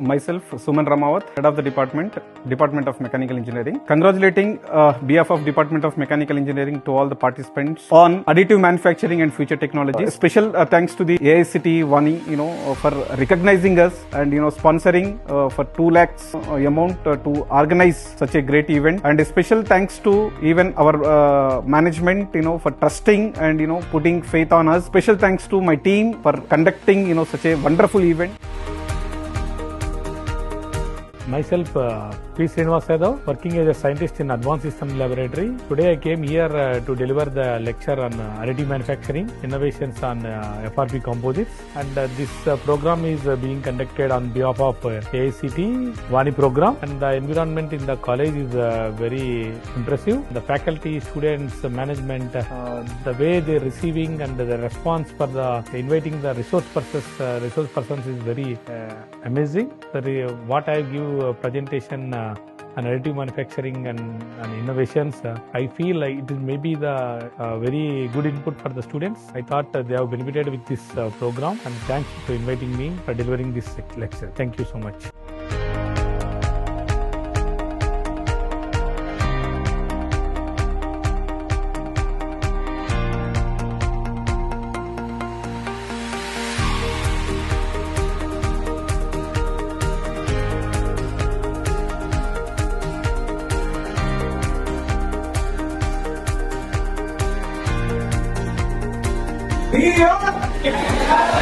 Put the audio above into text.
myself, Suman Ramawat, head of the Department of Mechanical Engineering. Congratulating behalf of Department of Mechanical Engineering to all the participants on additive manufacturing and future technologies. Special thanks to the AICTE VAANI, for recognizing us and sponsoring for 2 lakhs amount to organize such a great event. And a special thanks to even our management, for trusting and putting faith on us. Special thanks to my team for conducting such a wonderful event. Myself, P. Srinivas Yadav, working as a scientist in Advanced Systems Laboratory. Today I came here to deliver the lecture on additive manufacturing, innovations on FRP composites. And this program is being conducted on behalf of AICTE VAANI program. And the environment in the college is very impressive. The faculty, students, management, the way they're receiving and the response for the inviting the resource persons is very amazing. What I give presentation on additive manufacturing and innovations, I feel like it is maybe the very good input for the students. I thought they have benefited with this program, and thanks for inviting me for delivering this lecture. Thank you so much. DRDO